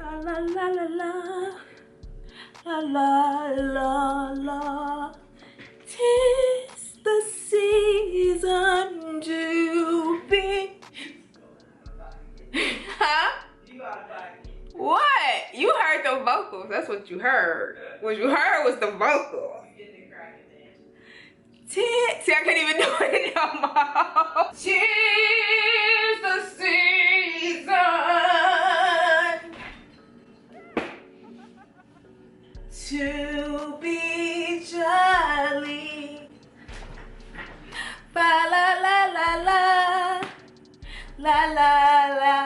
La la la la la la la la. 'Tis the season to be. Huh? What? You heard the vocals. That's what you heard. What you heard was the vocal. See, I can't even do it no more. 'Tis the season to be jolly. Ba la la la la. La la la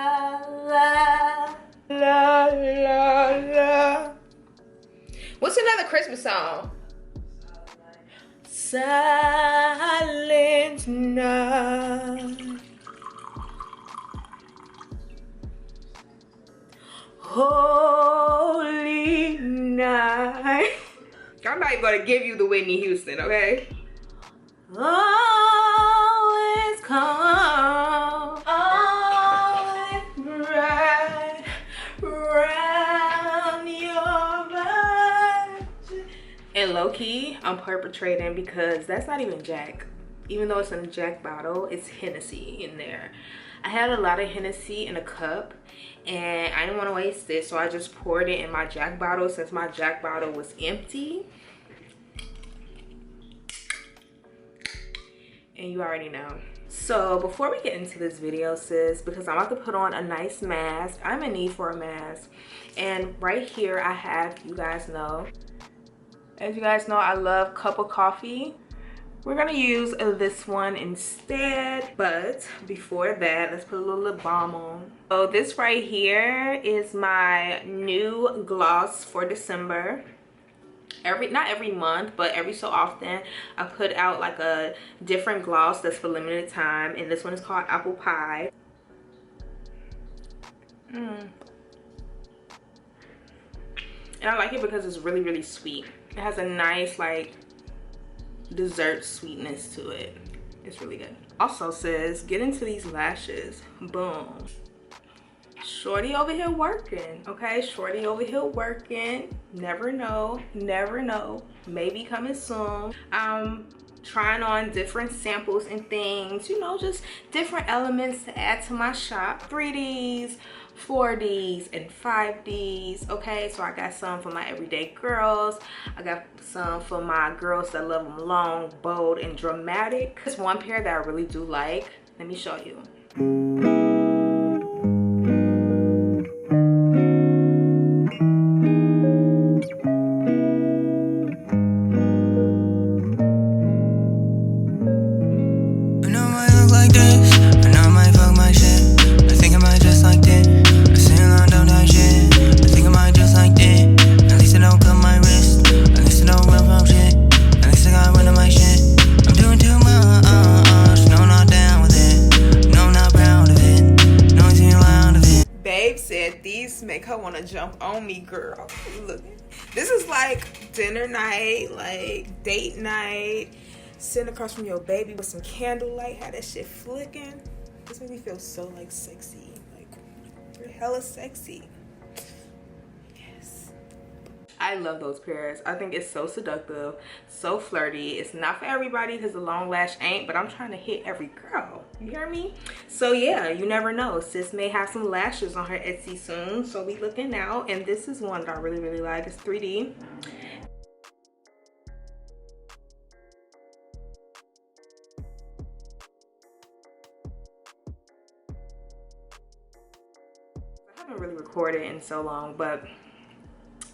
la. La la la. What's another Christmas song? Silent night, holy night. I'm not even gonna give you the Whitney Houston, okay? Always come, always bright round your virgin. And low-key, I'm perpetrating because that's not even Jack. Even though it's in a Jack bottle, it's Hennessy in there. I had a lot of Hennessy in a cup and I didn't want to waste it, so I just poured it in my Jack bottle since my Jack bottle was empty. And you already know. So before we get into this video, sis, because I'm about to put on a nice mask, I'm in need for a mask. And right here I have, you guys know, as you guys know, I love cup of coffee. We're gonna use this one instead, but before that, let's put a little lip balm on. So this right here is my new gloss for December. Not every month, but every so often I put out like a different gloss that's for limited time, and this one is called Apple Pie. And I like it because it's really, really sweet. It has a nice like dessert sweetness to it. It's really good. Also, sis, get into these lashes. Boom. Shorty over here working, okay? Shorty over here working. Never know, never know. Maybe coming soon. I'm trying on different samples and things, you know, just different elements to add to my shop. 3Ds, 4Ds, and 5Ds, okay? So I got some for my everyday girls. I got some for my girls that love them long, bold, and dramatic. There's one pair that I really do like. Let me show you. Make her want to jump on me, girl. Look, this is like dinner night, like date night, sitting across from your baby with some candlelight, have that shit flicking. This makes me feel so like sexy, like you're hella sexy. Yes, I love those pairs. I think it's so seductive, so flirty. It's not for everybody because the long lash ain't, but I'm trying to hit every girl. You hear me? So yeah, you never know. Sis may have some lashes on her Etsy soon, so be looking out. And this is one that I really, really like. It's 3D. I haven't really recorded in so long, but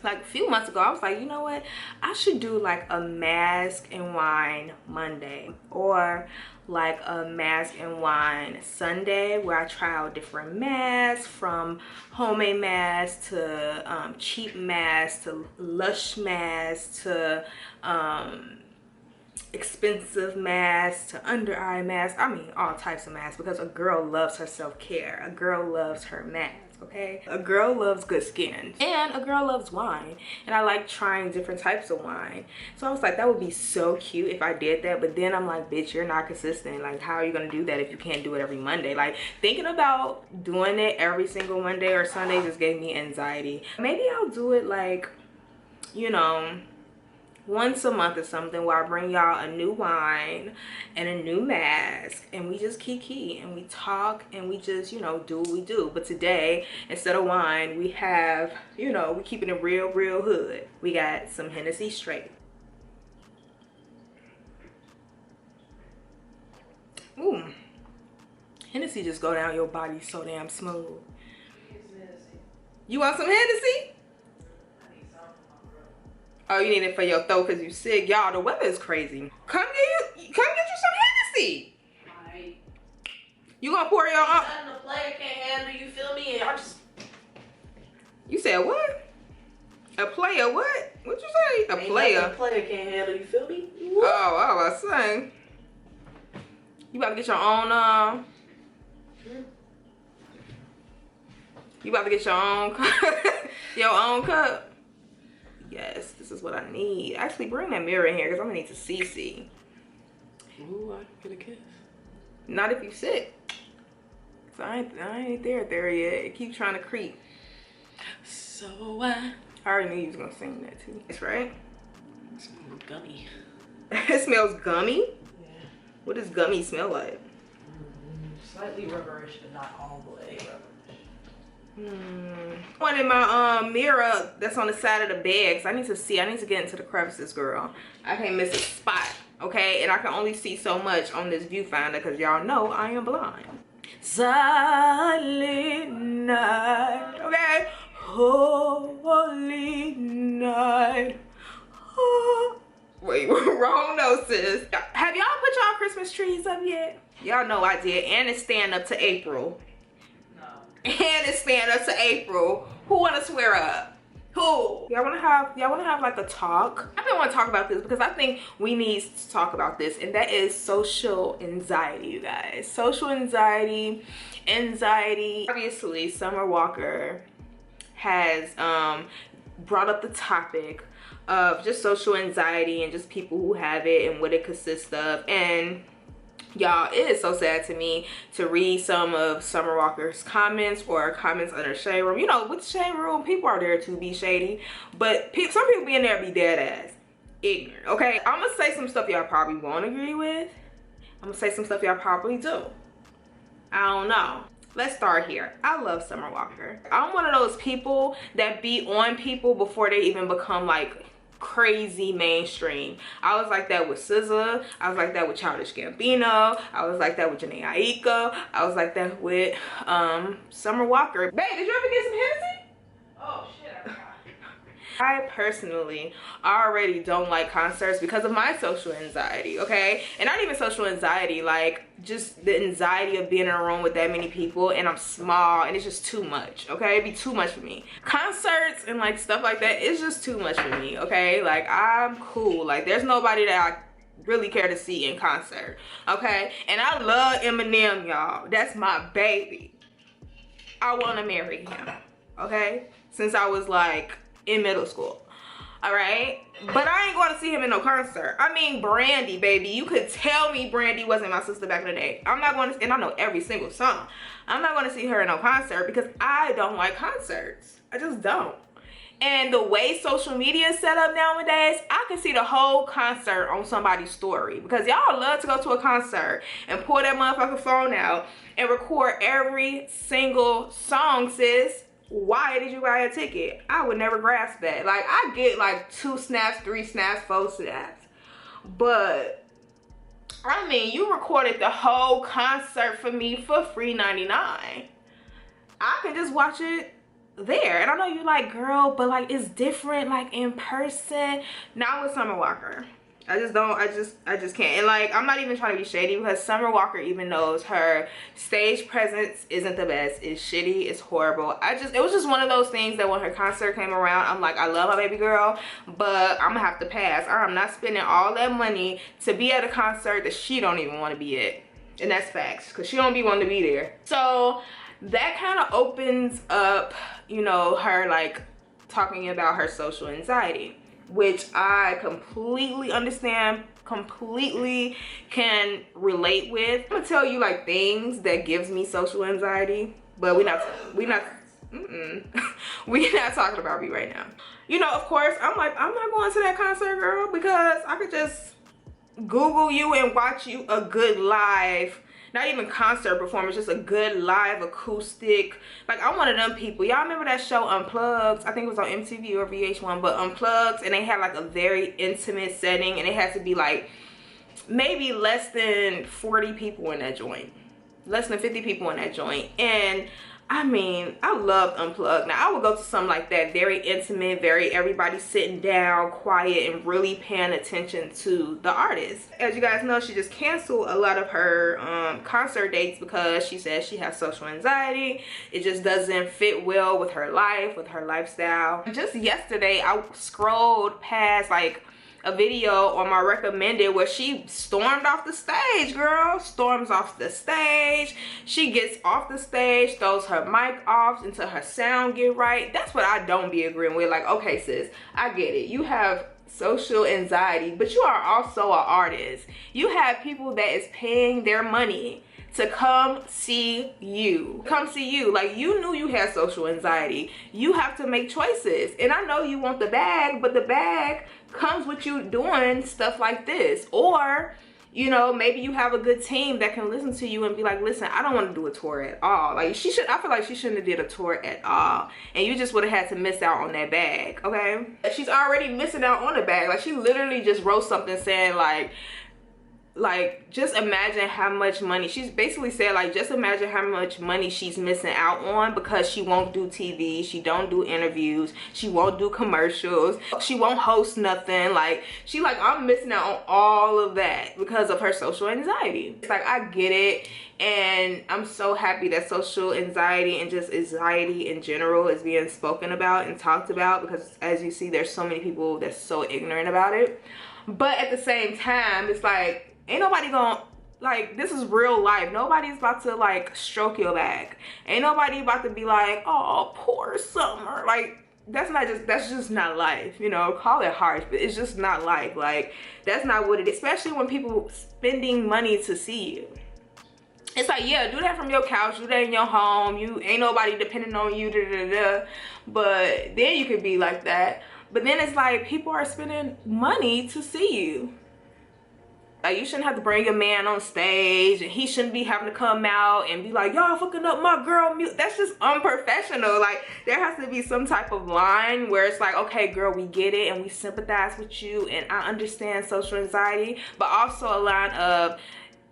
like a few months ago I was like, you know what, I should do like a mask and wine Monday, or like a mask and wine Sunday, where I try out different masks, from homemade masks to cheap masks to Lush masks to expensive masks to under eye masks. I mean, all types of masks, because a girl loves her self-care. A girl loves her mask, okay? A girl loves good skin, and a girl loves wine, and I like trying different types of wine. So I was like, that would be so cute if I did that. But then I'm like, bitch, you're not consistent. Like, how are you gonna do that if you can't do it every Monday? Like, thinking about doing it every single Monday or Sunday just gave me anxiety. Maybe I'll do it like, you know, once a month or something, where I bring y'all a new wine and a new mask, and we just kiki and we talk and we just, you know, do what we do. But today, instead of wine, we have, you know, we keeping it real hood. We got some Hennessy straight. Ooh, Hennessy just go down your body so damn smooth. You want some Hennessy? Oh, you need it for your throat because you sick. Y'all, the weather is crazy. Come get you some Hennessy. Alright. You gonna pour your own? The player can't handle, you feel me? And I just... You said what? A player what? What'd you say? A player. A player can't handle, you feel me? What? Oh, I was saying. You about to get your own You about to get your own your own cup? Yes, this is what I need. Actually, bring that mirror in here because I'm gonna need to see. Ooh, I can get a kiss. Not if you sit. So I ain't there yet. It keeps trying to creep. So I already knew you was gonna sing that too. That's right. It smells gummy. It smells gummy? Yeah. What does gummy smell like? Slightly rubberish, but not all the way rubberish. One in my mirror that's on the side of the bed, because I need to see. I need to get into the crevices, girl. I can't miss a spot, okay? And I can only see so much on this viewfinder because y'all know I am blind. Silent night, okay? Holy night. Oh. Wait, wrong note, sis. Have y'all put y'all Christmas trees up yet? Y'all know I did, and it's staying up to April. And it's staying up to April. Who wanna swear up? Who? Y'all wanna have like a talk? I've been wanting to talk about this because I think we need to talk about this, and that is social anxiety, you guys. Social anxiety. Obviously, Summer Walker has brought up the topic of just social anxiety and just people who have it and what it consists of. And y'all, it is so sad to me to read some of Summer Walker's comments or comments under Shade Room. You know, with Shade Room, people are there to be shady, but some people be in there be dead ass ignorant, okay? I'm gonna say some stuff y'all probably won't agree with. I'm gonna say some stuff y'all probably do. I don't know. Let's start here. I love Summer Walker. I'm one of those people that be on people before they even become like crazy mainstream. I was like that with SZA. I was like that with Childish Gambino. I was like that with Janae Aiko. I was like that with Summer Walker. Babe, did you ever get some Hennessy? Oh shit, I forgot. I personally already don't like concerts because of my social anxiety, okay? And not even social anxiety, like just the anxiety of being in a room with that many people, and I'm small and it's just too much, okay? It'd be too much for me. Concerts and like stuff like that, it's just too much for me, okay? Like I'm cool. Like there's nobody that I really care to see in concert, okay? And I love Eminem, y'all. That's my baby. I want to marry him, okay? Since I was like in middle school, all right? But I ain't going to see him in no concert. I mean, Brandy, baby. You could tell me Brandy wasn't my sister back in the day. I'm not going to, and I know every single song. I'm not going to see her in no concert because I don't like concerts. I just don't. And the way social media is set up nowadays, I can see the whole concert on somebody's story, because y'all love to go to a concert and pull that motherfucking phone out and record every single song, sis. Why did you buy a ticket? I would never grasp that. Like, I get like 2 snaps, 3 snaps, 4 snaps. But, I mean, you recorded the whole concert for me for free $99. I can just watch it there. And I know you're like, girl, but like it's different like in person. Not with Summer Walker. I just don't, I just can't. And like, I'm not even trying to be shady because Summer Walker even knows her stage presence isn't the best. It's shitty, it's horrible. It was just one of those things that when her concert came around, I'm like, I love my baby girl, but I'm gonna have to pass. I'm not spending all that money to be at a concert that she don't even want to be at. And that's facts, because she don't be wanting to be there. So that kind of opens up, you know, her like talking about her social anxiety, which I completely understand, completely can relate with. I'm gonna tell you like things that gives me social anxiety, but we're not talking about me right now. You know, of course, I'm like, I'm not going to that concert, girl, because I could just Google you and watch you a good live, not even concert performance, just a good live acoustic. Like, I'm one of them people. Y'all remember that show Unplugged? I think it was on MTV or VH1, but Unplugged, and they had like a very intimate setting, and it has to be like maybe less than 40 people in that joint, less than 50 people in that joint. And I mean, I loved Unplugged. Now, I would go to something like that, very intimate, very everybody sitting down, quiet, and really paying attention to the artist. As you guys know, she just canceled a lot of her concert dates because she says she has social anxiety. It just doesn't fit well with her life, with her lifestyle. Just yesterday, I scrolled past like a video on my recommended where she stormed off the stage, girl. Storms off the stage. She gets off the stage, throws her mic off until her sound get right. That's what I don't be agreeing with. Like, okay, sis, I get it. You have social anxiety, but you are also an artist. You have people that is paying their money to come see you. Come see you. Like, you knew you had social anxiety. You have to make choices. And I know you want the bag, but the bag comes with you doing stuff like this. Or, you know, maybe you have a good team that can listen to you and be like, listen, I don't want to do a tour at all. Like, I feel like she shouldn't have did a tour at all. And you just would have had to miss out on that bag, okay? She's already missing out on the bag. Like, she literally just wrote something saying like just imagine how much money, she's basically said like, just imagine how much money she's missing out on because she won't do TV, she don't do interviews, she won't do commercials, she won't host nothing. Like, she like, I'm missing out on all of that because of her social anxiety. It's like, I get it, and I'm so happy that social anxiety and just anxiety in general is being spoken about and talked about, because as you see, there's so many people that's so ignorant about it. But at the same time, it's like, ain't nobody gonna, like, this is real life. Nobody's about to like stroke your back. Ain't nobody about to be like, oh, poor Summer. Like, that's just not life, you know. Call it harsh, but it's just not life. Like, that's not what it is, especially when people spending money to see you. It's like, yeah, do that from your couch, do that in your home. You ain't nobody depending on you, but then you could be like that. But then it's like, people are spending money to see you. Like, you shouldn't have to bring a man on stage, and he shouldn't be having to come out and be like, y'all fucking up my girl. That's just unprofessional. Like, there has to be some type of line where it's like, okay, girl, we get it and we sympathize with you and I understand social anxiety, but also a line of,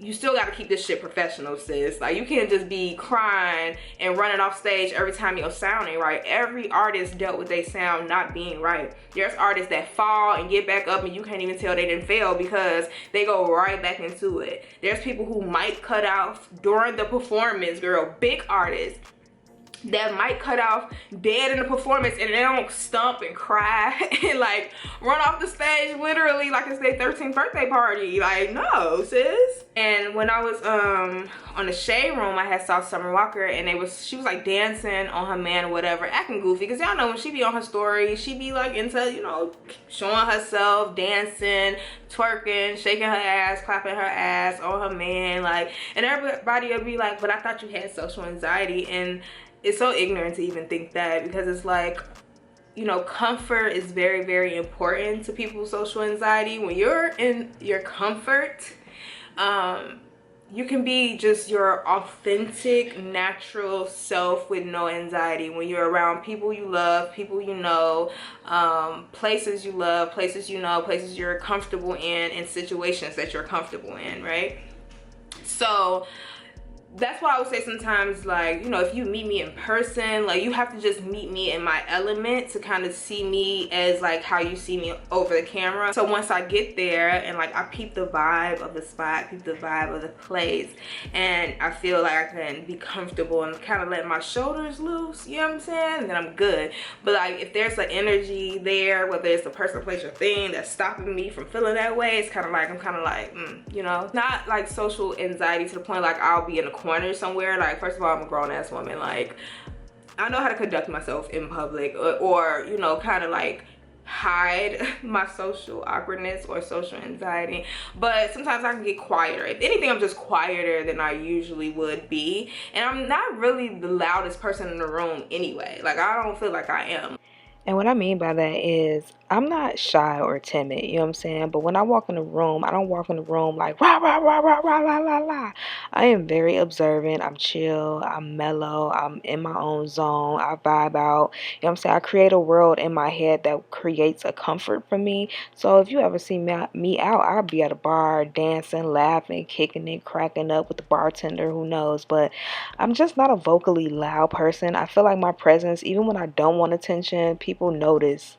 you still got to keep this shit professional, sis. Like, you can't just be crying and running off stage every time your sound ain't right. Every artist dealt with their sound not being right. There's artists that fall and get back up and you can't even tell they didn't fail because they go right back into it. There's people who might cut off during the performance, girl. Big artists that might cut off dead in the performance and they don't stump and cry and like run off the stage literally like it's their 13th birthday party. Like, no, sis. And when I was on the Shade Room, I had saw Summer Walker and she was like dancing on her man or whatever, acting goofy, because y'all know when she be on her story, she be like into, you know, showing herself, dancing, twerking, shaking her ass, clapping her ass on her man, like, and everybody will be like, but I thought you had social anxiety. And it's so ignorant to even think that, because it's like, you know, comfort is very, very important to people's social anxiety. When you're in your comfort, you can be just your authentic, natural self with no anxiety. When you're around people you love, people you know, places you love, places you know, places you're comfortable in, and situations that you're comfortable in, right? So that's why I would say sometimes, like, you know, if you meet me in person, like, you have to just meet me in my element to kind of see me as like how you see me over the camera. So once I get there and like I peep the vibe of the spot, peep the vibe of the place, and I feel like I can be comfortable and kind of let my shoulders loose, you know what I'm saying, then I'm good. But like if there's an energy there, whether it's the person, place, or thing that's stopping me from feeling that way, it's kind of like, I'm kind of like, you know, not like social anxiety to the point like I'll be in a corner somewhere. Like, first of all, I'm a grown-ass woman. Like, I know how to conduct myself in public, or you know, kind of like hide my social awkwardness or social anxiety. But sometimes I can get quieter. If anything, I'm just quieter than I usually would be, and I'm not really the loudest person in the room anyway. Like, I don't feel like I am. And what I mean by that is I'm not shy or timid, you know what I'm saying? But when I walk in the room, I don't walk in the room like rah, rah, rah, rah, rah, rah, rah, rah. I am very observant. I'm chill. I'm mellow. I'm in my own zone. I vibe out. You know what I'm saying? I create a world in my head that creates a comfort for me. So if you ever see me out, I'll be at a bar dancing, laughing, kicking it, cracking up with the bartender, who knows? But I'm just not a vocally loud person. I feel like my presence, even when I don't want attention, people notice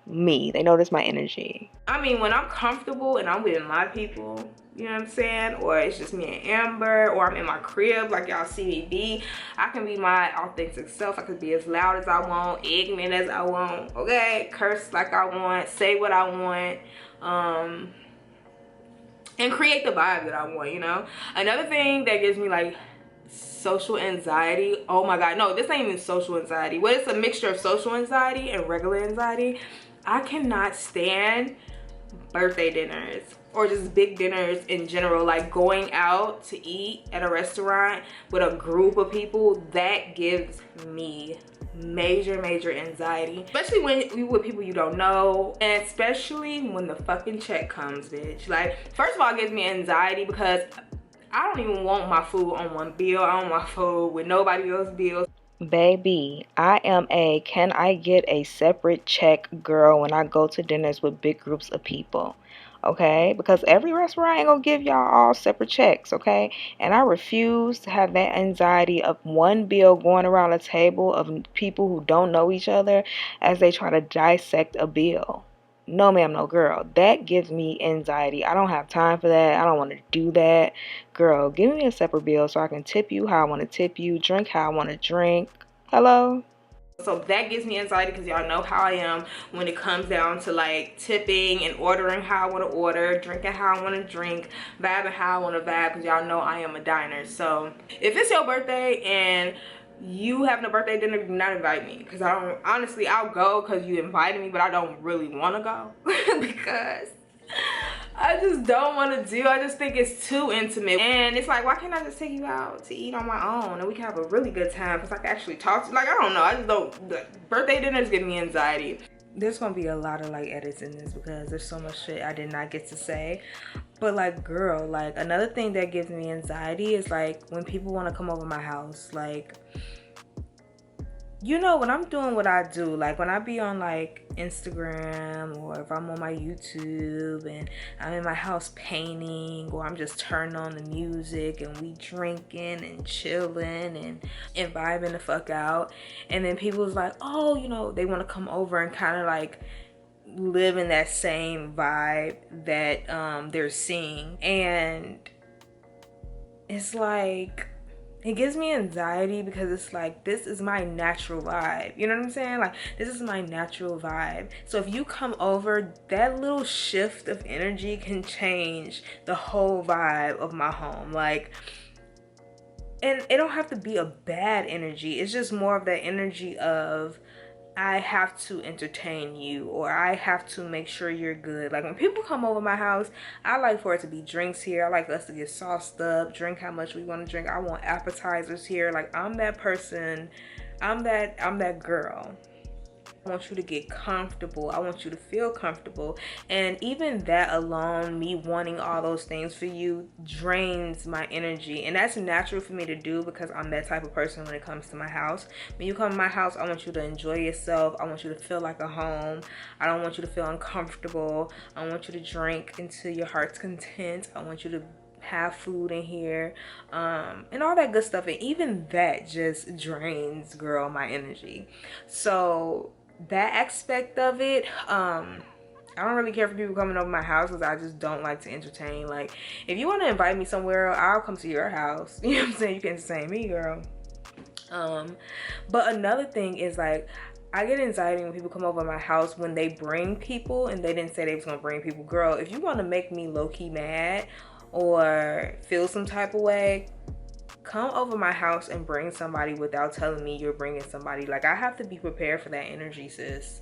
me. They notice my energy. I mean, when I'm comfortable and I'm with my people, you know what I'm saying, or it's just me and Amber, or I'm in my crib like y'all see me be, I can be my authentic self. I could be as loud as I want, ignorant as I want, okay, curse like I want, say what I want, and create the vibe that I want, you know. Another thing that gives me like social anxiety, oh my god, no, this ain't even social anxiety, well, it's a mixture of social anxiety and regular anxiety. I cannot stand birthday dinners or just big dinners in general, like going out to eat at a restaurant with a group of people. That gives me major anxiety, especially when you with people you don't know, and especially when the fucking check comes, bitch. Like, first of all, it gives me anxiety because I don't even want my food on one bill. I want my food with nobody else's bills. Baby, I am a can I get a separate check girl when I go to dinners with big groups of people, okay? Because every restaurant ain't gonna give y'all all separate checks, okay? And I refuse to have that anxiety of one bill going around a table of people who don't know each other as they try to dissect a bill. No, ma'am, no, girl. That gives me anxiety. I don't have time for that. I don't want to do that. Girl, give me a separate bill so I can tip you how I want to tip you, drink how I want to drink. Hello? So that gives me anxiety because y'all know how I am when it comes down to like tipping and ordering how I want to order, drinking how I want to drink, vibing how I want to vibe, because y'all know I am a diner. So if it's your birthday and you having a birthday dinner, do not invite me, because I don't, honestly, I'll go because you invited me, but I don't really want to go because I just don't want to do. I just think it's too intimate, and it's like, why can't I just take you out to eat on my own and we can have a really good time, because I can actually talk to you? Like, I don't know, I just don't, the birthday dinners give me anxiety. There's gonna be a lot of like edits in this because there's so much shit I did not get to say. But like, girl, like, another thing that gives me anxiety is like when people want to come over my house. Like, you know, when I'm doing what I do, like when I be on like Instagram, or if I'm on my YouTube and I'm in my house painting, or I'm just turning on the music and we drinking and chilling and vibing the fuck out, and then people's like, oh, you know, they want to come over and kind of like live in that same vibe that they're seeing, and it's like, it gives me anxiety because it's like, this is my natural vibe, you know what I'm saying? Like, this is my natural vibe. So if you come over, that little shift of energy can change the whole vibe of my home. Like, and it don't have to be a bad energy, it's just more of that energy of, I have to entertain you, or I have to make sure you're good. Like, when people come over my house, I like for it to be drinks here. I like us to get sauced up, drink how much we want to drink. I want appetizers here. Like, I'm that person. I'm that girl. I want you to get comfortable. I want you to feel comfortable. And even that alone, me wanting all those things for you, drains my energy. And that's natural for me to do because I'm that type of person when it comes to my house. When you come to my house, I want you to enjoy yourself. I want you to feel like a home. I don't want you to feel uncomfortable. I want you to drink into your heart's content. I want you to have food in here, and all that good stuff. And even that just drains, girl, my energy. So that aspect of it, I don't really care for people coming over my house because I just don't like to entertain. Like, if you want to invite me somewhere, I'll come to your house. You know what I'm saying? You can entertain me, girl. But another thing is, like, I get anxiety when people come over my house when they bring people and they didn't say they was gonna bring people. Girl, if you want to make me low-key mad or feel some type of way, come over my house and bring somebody without telling me you're bringing somebody. Like, I have to be prepared for that energy, sis.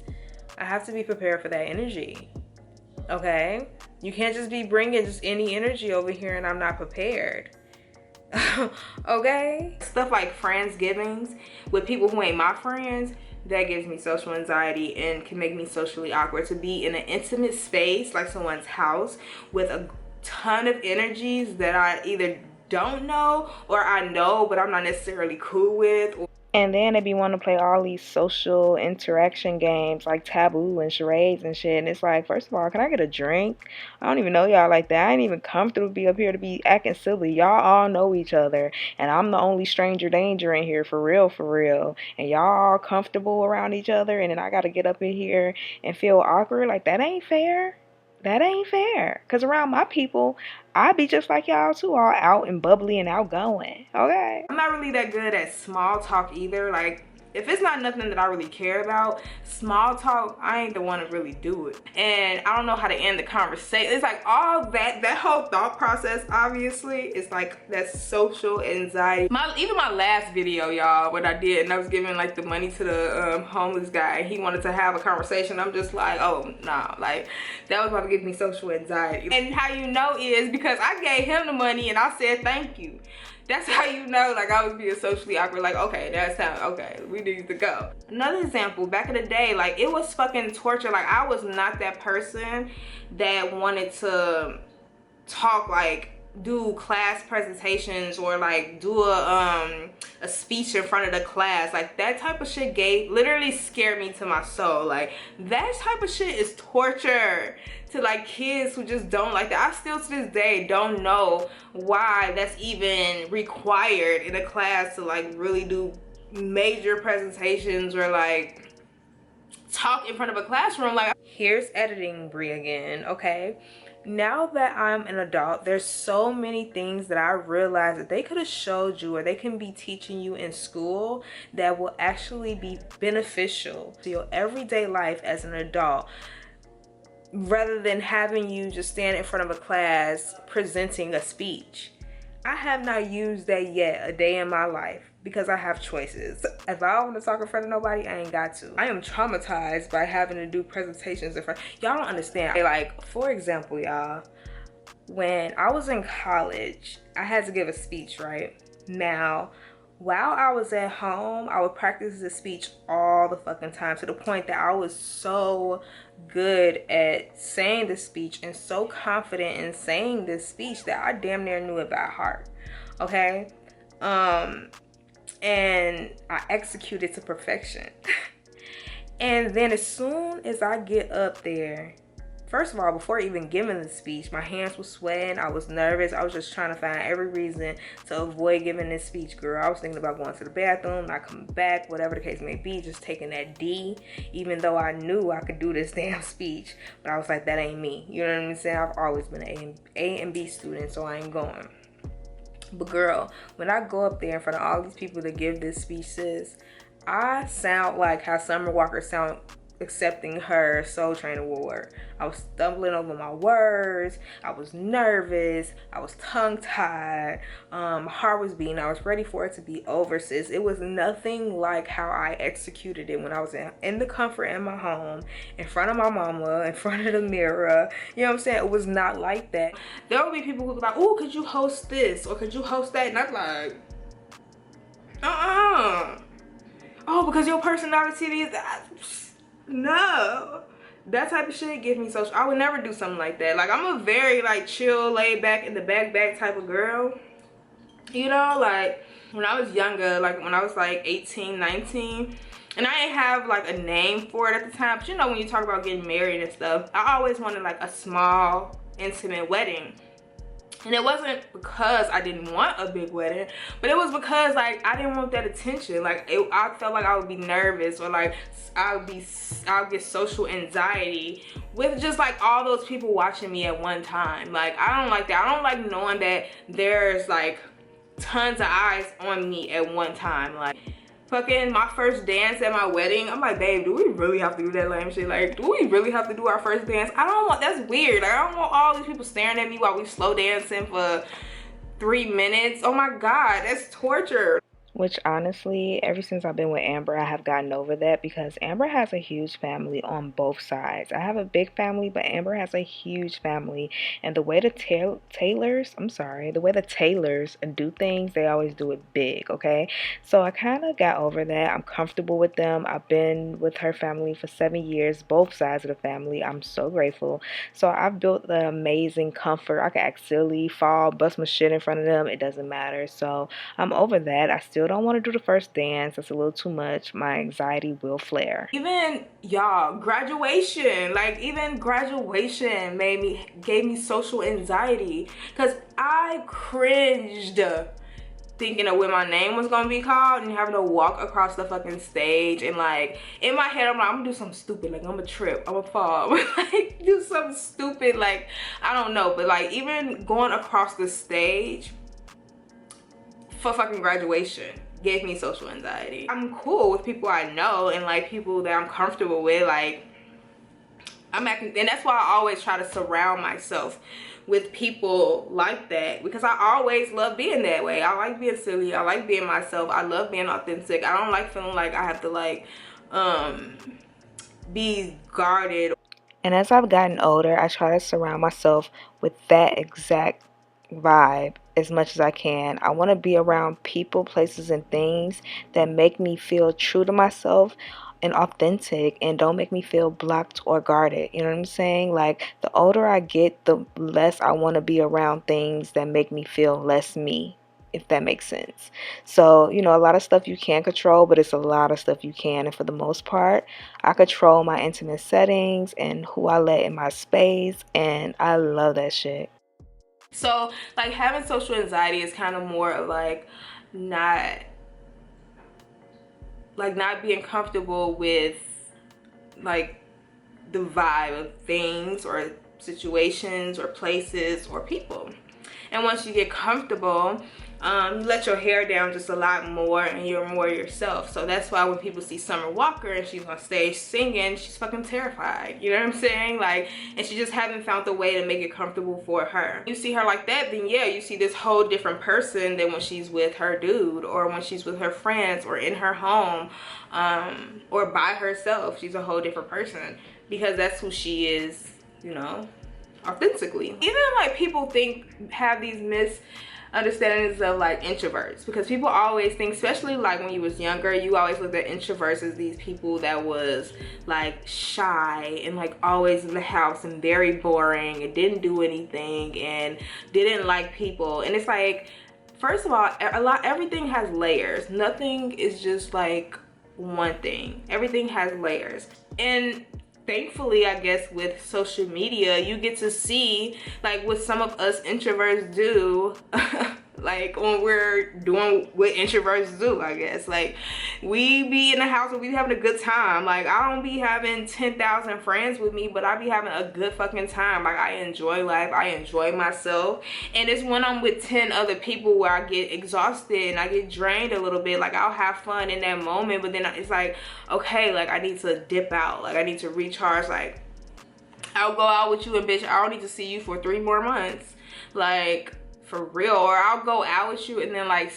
I have to be prepared for that energy. Okay? You can't just be bringing just any energy over here and I'm not prepared. Okay? Stuff like Friendsgivings with people who ain't my friends, that gives me social anxiety and can make me socially awkward. To be in an intimate space like someone's house with a ton of energies that I either don't know or I know but I'm not necessarily cool with. And then they be wanting to play all these social interaction games like Taboo and charades and shit. And it's like, first of all, can I get a drink? I don't even know y'all like that. I ain't even come through to be up here to be acting silly. Y'all all know each other. And I'm the only stranger danger in here, for real, for real. And y'all all comfortable around each other. And then I got to get up in here and feel awkward. Like, that ain't fair. That ain't fair. Because around my people, I be just like y'all too, all out and bubbly and outgoing. Okay? I'm not really that good at small talk either. Like, if it's not nothing that I really care about, small talk, I ain't the one to really do it. And I don't know how to end the conversation. It's like all that whole thought process, obviously, it's like that social anxiety. Even my last video, y'all, what I did, and I was giving like the money to the homeless guy. He wanted to have a conversation. I'm just like, oh, no. Like, that was about to give me social anxiety. And how you know is because I gave him the money and I said thank you. That's how you know, like, I was being socially awkward. Like, okay, that's how, okay, we need to go. Another example, back in the day, like, it was fucking torture. Like, I was not that person that wanted to talk, like, do class presentations or like do a speech in front of the class. Like, that type of shit literally scared me to my soul. Like, that type of shit is torture to like kids who just don't like that. I still to this day don't know why that's even required in a class to like really do major presentations or like talk in front of a classroom. Like, here's editing Brie again, okay? Now that I'm an adult, there's so many things that I realized that they could have showed you or they can be teaching you in school that will actually be beneficial to your everyday life as an adult, rather than having you just stand in front of a class presenting a speech. I have not used that yet a day in my life because I have choices. If I don't want to talk in front of nobody, I ain't got to. I am traumatized by having to do presentations in front. Y'all don't understand. Like, for example, y'all, when I was in college, I had to give a speech, right? Now, while I was at home, I would practice the speech all the fucking time, to the point that I was so good at saying the speech and so confident in saying this speech that I damn near knew it by heart. Okay? And I executed to perfection. And then as soon as I get up there, first of all, before even giving the speech, my hands were sweating. I was nervous. I was just trying to find every reason to avoid giving this speech, girl. I was thinking about going to the bathroom, not coming back, whatever the case may be, just taking that D, even though I knew I could do this damn speech. But I was like, that ain't me. You know what I'm saying? I've always been an A and B student, so I ain't going. But girl, when I go up there in front of all these people to give this speech, sis, I sound like how Summer Walker sound accepting her Soul Train award. I was stumbling over my words. I was nervous. I was tongue-tied. My heart was beating. I was ready for it to be over, sis. It was nothing like how I executed it when I was in the comfort in my home, in front of my mama, in front of the mirror. You know what I'm saying? It was not like that. There would be people who would be like, oh, could you host this? Or could you host that? And I'm like, oh, because your personality is that. No, that type of shit gives me social. I would never do something like that. Like, I'm a very like chill, laid back, in the back type of girl. You know, like when I was younger, like when I was like 18, 19, and I didn't have like a name for it at the time. But you know, when you talk about getting married and stuff, I always wanted like a small, intimate wedding. And it wasn't because I didn't want a big wedding, but it was because like I didn't want that attention. Like I felt like I would be nervous, or like I'll get social anxiety with just like all those people watching me at one time. Like I don't like that. I don't like knowing that there's like tons of eyes on me at one time. Like fucking my first dance at my wedding, I'm like, babe, do we really have to do that lame shit? Like, do we really have to do our first dance? I don't want, that's weird. Like, I don't want all these people staring at me while we slow dancing for 3 minutes. Oh my God, that's torture. Which honestly, ever since I've been with Amber, I have gotten over that, because Amber has a huge family on both sides. I have a big family, but Amber has a huge family. And the way the Taylors do things, they always do it big, okay? So I kind of got over that. I'm comfortable with them. I've been with her family for 7 years, both sides of the family. I'm so grateful. So I've built the amazing comfort. I can act silly, fall, bust my shit in front of them. It doesn't matter. So I'm over that. I still don't want to do the first dance. That's a little too much. My anxiety will flare. Even y'all, graduation, like even graduation gave me social anxiety, because I cringed thinking of what my name was gonna be called and having to walk across the fucking stage, and like in my head I'm like, I'm gonna do something stupid, like I'm gonna trip, I'm gonna fall, like do something stupid, like I don't know. But like even going across the stage for fucking graduation gave me social anxiety. I'm cool with people I know and like people that I'm comfortable with. Like I'm acting, and that's why I always try to surround myself with people like that, because I always love being that way. I like being silly, I like being myself, I love being authentic. I don't like feeling like I have to like be guarded. And as I've gotten older, I try to surround myself with that exact vibe as much as I can. I want to be around people, places, and things that make me feel true to myself and authentic, and don't make me feel blocked or guarded. You know what I'm saying? Like the older I get, the less I want to be around things that make me feel less me, if that makes sense. So, you know, a lot of stuff you can't control, but it's a lot of stuff you can. And for the most part, I control my intimate settings and who I let in my space, and I love that shit. So like having social anxiety is kind of more of like not being comfortable with like the vibe of things or situations or places or people. And once you get comfortable, you let your hair down just a lot more and you're more yourself. So that's why when people see Summer Walker and she's on stage singing, she's fucking terrified. You know what I'm saying? Like, and she just hasn't found the way to make it comfortable for her. You see her like that, then yeah, you see this whole different person than when she's with her dude, or when she's with her friends, or in her home, or by herself. She's a whole different person, because that's who she is, you know, authentically. Even like people have these misunderstandings of like introverts, because people always think, especially like when you was younger, you always looked at introverts as these people that was like shy and like always in the house and very boring and didn't do anything and didn't like people. And it's like, first of all, everything has layers. Nothing is just like one thing. Everything has layers. And thankfully, I guess with social media, you get to see like what some of us introverts do like when we're doing what introverts do, I guess. Like we be in the house and we be having a good time. Like I don't be having 10,000 friends with me, but I be having a good fucking time. Like I enjoy life, I enjoy myself. And it's when I'm with 10 other people where I get exhausted and I get drained a little bit. Like I'll have fun in that moment, but then it's like, okay, like I need to dip out, like I need to recharge. Like I'll go out with you and bitch, I don't need to see you for 3 more months, like for real. Or I'll go out with you and then like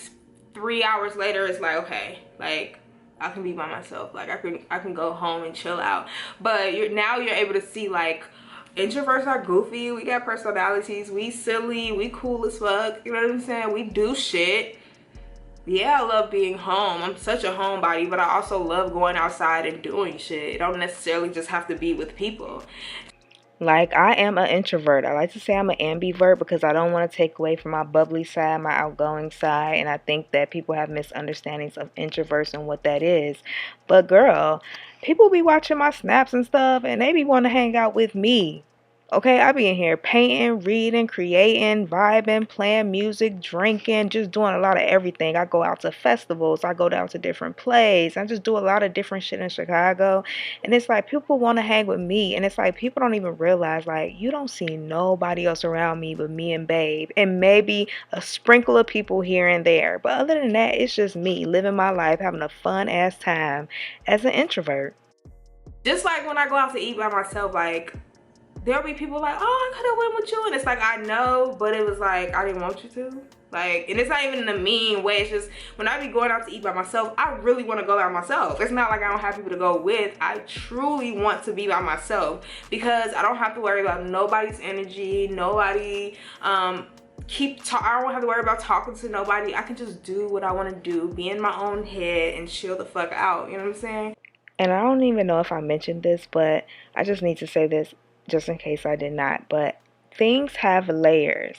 3 hours later it's like, okay, like I can be by myself, like I can go home and chill out. But now you're able to see like introverts are goofy, we got personalities, we silly, we cool as fuck, you know what I'm saying? We do shit. Yeah, I love being home. I'm such a homebody, but I also love going outside and doing shit. It don't necessarily just have to be with people. Like, I am an introvert. I like to say I'm an ambivert because I don't want to take away from my bubbly side, my outgoing side. And I think that people have misunderstandings of introverts and what that is. But girl, people be watching my snaps and stuff and they be wanting to hang out with me. Okay, I be in here painting, reading, creating, vibing, playing music, drinking, just doing a lot of everything. I go out to festivals, I go down to different plays, I just do a lot of different shit in Chicago. And it's like people want to hang with me, and it's like people don't even realize like you don't see nobody else around me but me and Babe, and maybe a sprinkle of people here and there. But other than that, it's just me living my life, having a fun ass time as an introvert. Just like when I go out to eat by myself, like there'll be people like, oh, I could have went with you, and it's like I know, but it was like I didn't want you to. Like, and it's not even in a mean way. It's just when I be going out to eat by myself, I really want to go by myself. It's not like I don't have people to go with. I truly want to be by myself because I don't have to worry about nobody's energy, nobody I don't have to worry about talking to nobody. I can just do what I want to do, be in my own head and chill the fuck out. You know what I'm saying? And I don't even know if I mentioned this, but I just need to say this just in case I did not. But things have layers.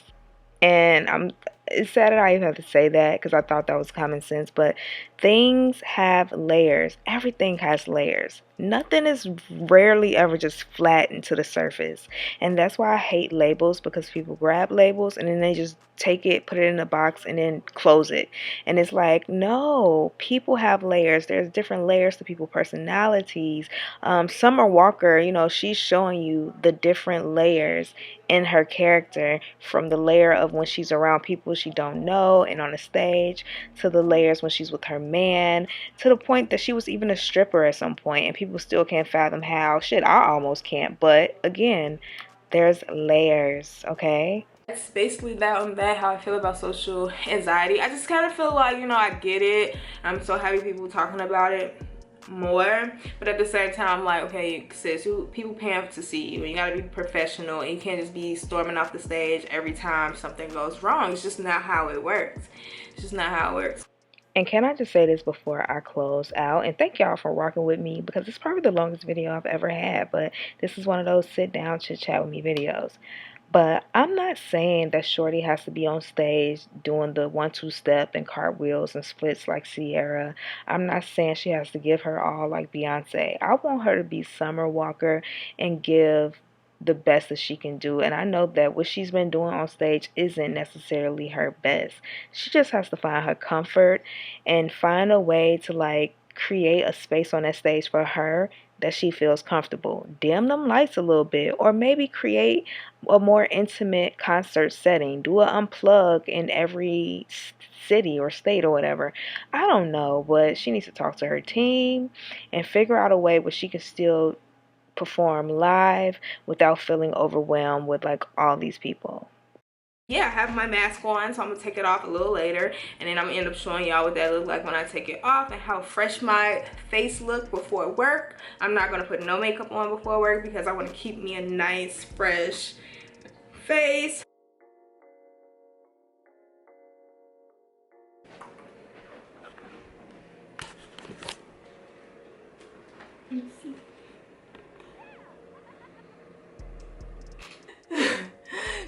And it's sad that I even have to say that because I thought that was common sense, but things have layers. Everything has layers. Nothing is rarely ever just flattened to the surface. And that's why I hate labels, because people grab labels and then they just take it, put it in a box, and then close it. And it's like, no, people have layers. There's different layers to people's personalities. Summer Walker, she's showing you the different layers in her character, from the layer of when she's around people she don't know and on the stage, to the layers when she's with her man, to the point that she was even a stripper at some point and people still can't fathom how. Shit, I almost can't. But again, there's layers, okay? That's basically that on that, how I feel about social anxiety. I just kind of feel like, I get it. I'm so happy people talking about it more, but at the same time, I'm like, okay, sis, people paying to see you, and you gotta be professional, and you can't just be storming off the stage every time something goes wrong. It's just not how it works. It's just not how it works. And can I just say this before I close out? And thank y'all for rocking with me, because it's probably the longest video I've ever had, but this is one of those sit down, chit chat with me videos. But I'm not saying that Shorty has to be on stage doing the 1-2 step and cartwheels and splits like Sierra. I'm not saying she has to give her all like Beyonce. I want her to be Summer Walker and give the best that she can do. And I know that what she's been doing on stage isn't necessarily her best. She just has to find her comfort and find a way to like create a space on that stage for her that she feels comfortable. Dim them lights a little bit, or maybe create a more intimate concert setting. Do an unplug in every city or state or whatever. I don't know, but she needs to talk to her team and figure out a way where she can still perform live without feeling overwhelmed with like all these people. Yeah, I have my mask on, so I'm gonna take it off a little later, and then I'm gonna end up showing y'all what that look like when I take it off and how fresh my face look before work. I'm not gonna put no makeup on before work because I want to keep me a nice fresh face.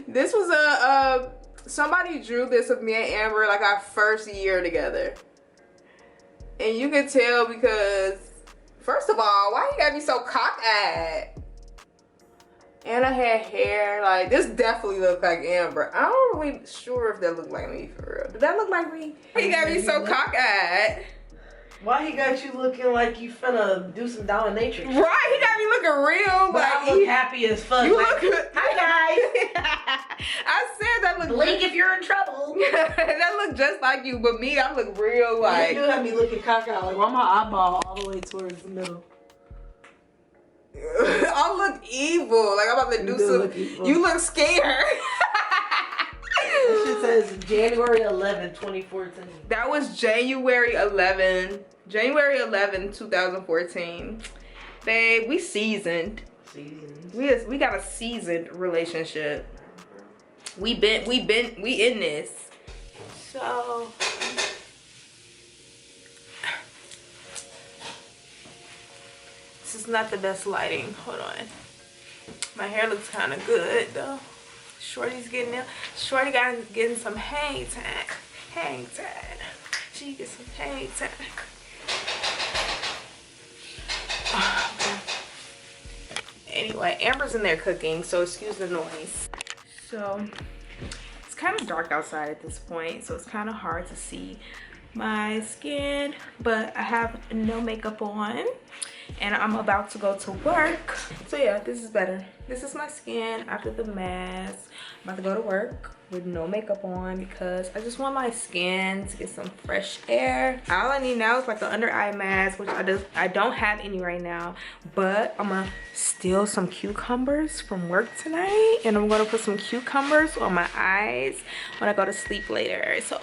This was somebody drew this of me and Amber like our first year together, and you can tell because first of all, why you gotta be so cockeyed? And I had hair like this. Definitely looked like Amber. I'm not really sure if that looked like me for real. Did that look like me? Why you gotta be so cockeyed? Why he got you looking like you finna do some dominatrix? Right, he got me looking real. But like I look happy as fuck. You like, look good. Hi guys. I said that looked. Blink if you're in trouble. That looked just like you, but me, I look real like. You do have me looking cockeyed. Like, why my eyeball all the way towards the middle? I look evil. Like I'm about to do some. You look scared. That shit says January 11, 2014. That was January 11, 2014. Babe, we seasoned. We got a seasoned relationship. We in this. So this is not the best lighting. Hold on. My hair looks kind of good though. Shorty's getting there. Shorty getting some hang time. Hang time. She gets some hang time. Anyway, Amber's in there cooking, so excuse the noise. So it's kind of dark outside at this point, so it's kind of hard to see my skin, but I have no makeup on and I'm about to go to work. So yeah, this is better. This is my skin after the mask. I'm about to go to work with no makeup on because I just want my skin to get some fresh air. All I need now is like an under eye mask, which I don't have any right now, but I'm gonna steal some cucumbers from work tonight and I'm gonna put some cucumbers on my eyes when I go to sleep later. So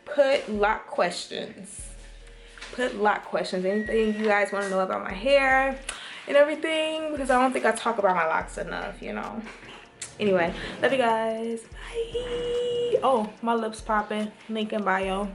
put lock questions. Put lock questions. Anything you guys want to know about my hair and everything, because I don't think I talk about my locks enough, you know. Anyway, love you guys. Bye. Oh, my lips popping. Link in bio.